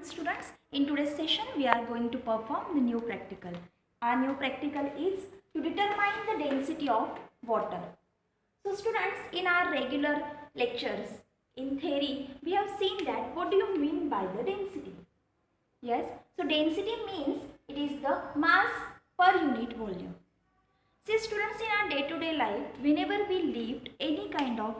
students, in today's session we are going to perform the new practical. Our new practical is to determine the density of water. So students, in our regular lectures, in theory, we have seen that what do you mean by the density? Yes, so density means it is the mass per unit volume. See students, in our day-to-day life, whenever we lift any kind of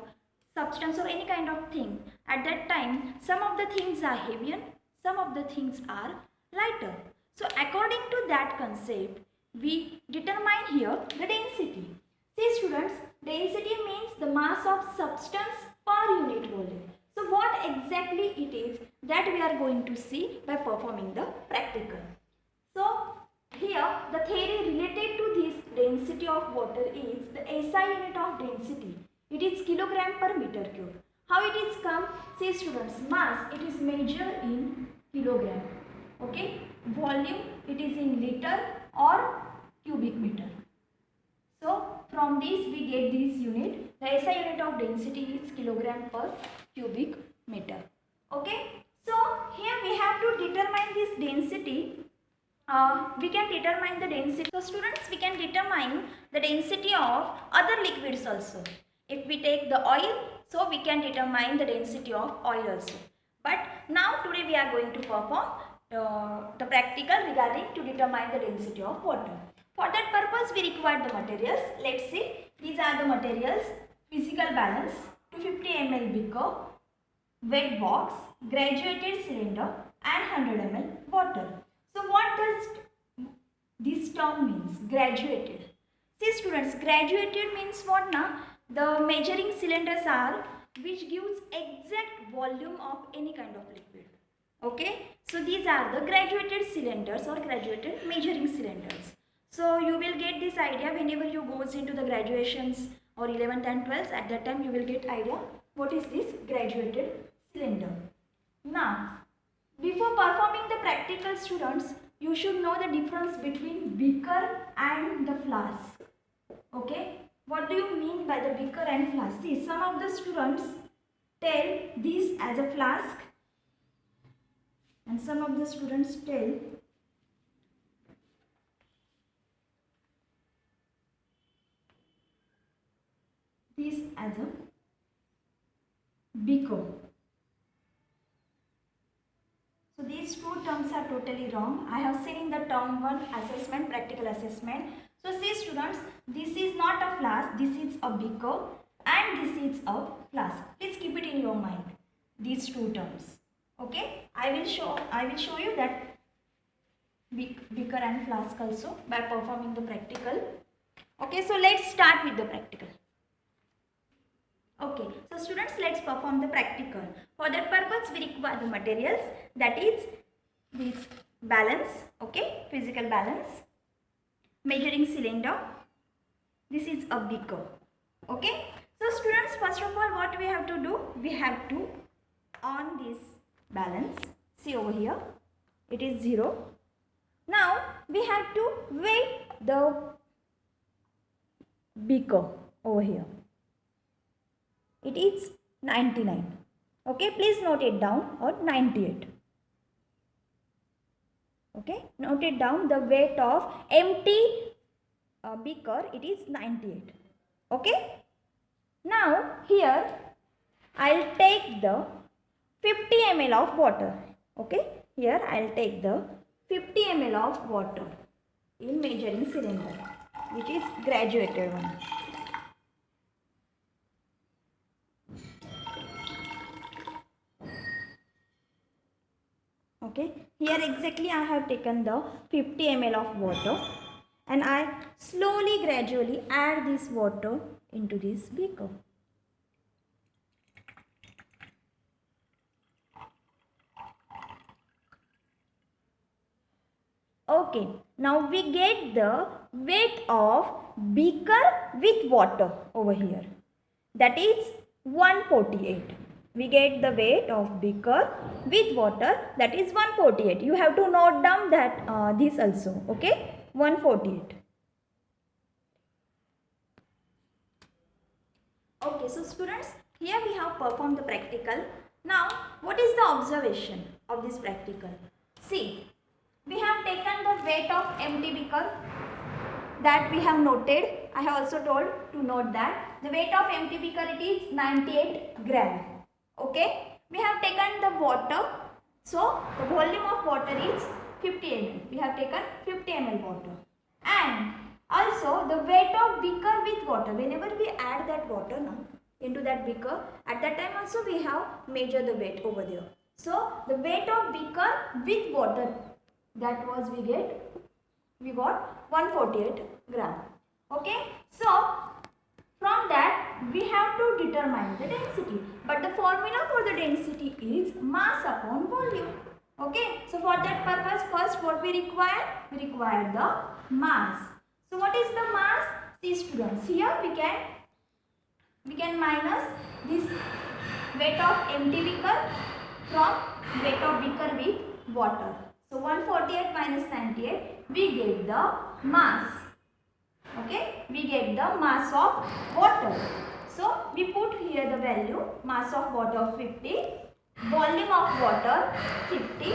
substance or any kind of thing, at that time some of the things are heavier, some of the things are lighter. So according to that concept, we determine here the density. See students, density means the mass of substance per unit volume. So what exactly it is, that we are going to see by performing the practical. So here the theory related to this density of water is the SI unit of density. It is kilogram per meter cube. How it is come? See students, mass it is measured in kilogram. Okay. Volume it is in liter or cubic meter. So from this we get this unit. The SI unit of density is kilogram per cubic meter. Okay. So here we have to determine this density. We can determine the density. So students, we can determine the density of other liquids also. If we take the oil, so we can determine the density of oil also. But now today we are going to perform the practical regarding to determine the density of water. For that purpose we require the materials. Let's see, these are the materials: physical balance, 250 ml beaker, wet box, graduated cylinder and 100 ml water. So what does this term means? Graduated. See students, graduated means what na? The measuring cylinders are which gives exact volume of any kind of liquid. Okay. So these are the graduated cylinders or graduated measuring cylinders. So you will get this idea whenever you goes into the graduations or 11th and 12th. At that time you will get idea what is this graduated cylinder. Now, before performing the practical students, you should know the difference between beaker and the flask. Okay. What do you mean by the beaker and flask? See, some of the students tell this as a flask and some of the students tell this as a beaker. So these two terms are totally wrong. I have seen in the term 1 assessment, practical assessment. So see students, this is not a flask, this is a beaker and this is a flask. Please keep it in your mind, these two terms. Okay, I will show you that beaker and flask also by performing the practical. Okay, so let's start with the practical. Okay, so students, let's perform the practical. For that purpose we require the materials, that is this balance, okay, physical balance, measuring cylinder, this is a beaker. Okay, so students, first of all what we have to do, we have to on this balance. See over here, it is 0. Now we have to weigh the beaker over here. It is 99. Okay, please note it down, or 98. Okay, note it down, the weight of empty beaker, it is 98. Okay, now here I'll take the 50 ml of water. Okay, here I'll take the 50 ml of water in measuring cylinder, which is graduated one. Okay, here exactly I have taken the 50 ml of water and I slowly gradually add this water into this beaker. Okay, now we get the weight of beaker with water over here, that is 148. We get the weight of beaker with water, that is 148. You have to note down that this also. Okay, 148. Okay, so students, here we have performed the practical. Now what is the observation? of this practical. See, we have taken the weight of empty beaker, that we have noted. I have also told to note that the weight of empty beaker, it is 98 gram. Okay, we have taken the water, so the volume of water is 50 ml. We have taken 50 ml water, and also the weight of beaker with water. Whenever we add that water now into that beaker, at that time also we have measured the weight over there. So the weight of beaker with water, that was we got 148 gram. Okay, so from that we have to determine the density, but the formula for the density is mass upon volume. Okay, so for that purpose, first what we require the mass. So what is the mass? See students, here we can minus this weight of empty beaker from weight of beaker with water. So 148 minus 98, we get the mass. Okay, we get the mass of water. So we put here the value, mass of water 50, volume of water 50.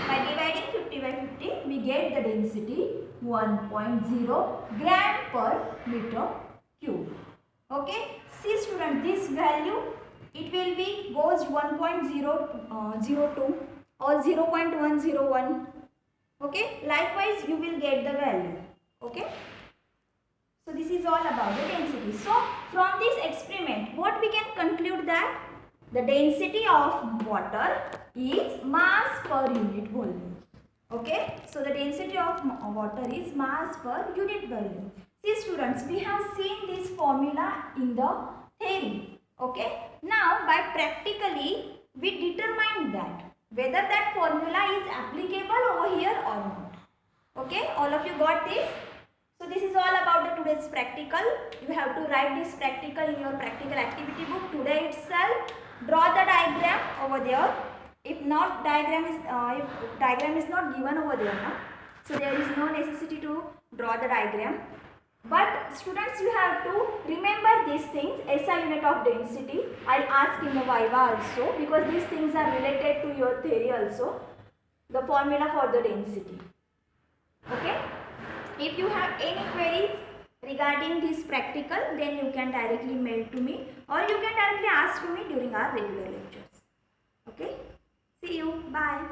By dividing 50 by 50, we get the density 1.0 gram per meter cube. Okay, see student, this value, it will be goes 1.002 or 0.101. Okay, likewise you will get the value. Okay, so this is all about the density. So from this experiment, what we can conclude, that the density of water is mass per unit volume. Okay, so the density of water is mass per unit volume. See students, we have seen this formula in the theory. Okay, now by practically we determine that whether that formula is applicable over here or not. Okay, all of you got this? So this is all about the today's practical. You have to write this practical in your practical activity book today itself. Draw the diagram over there. If not, if diagram is not given over there, no? So there is no necessity to draw the diagram. But students, you have to remember these things. SI unit of density, I'll ask in the Viva also, because these things are related to your theory also. The formula for the density. Okay. If you have any queries regarding this practical, then you can directly mail to me, or you can directly ask to me during our regular lectures. Okay. See you. Bye.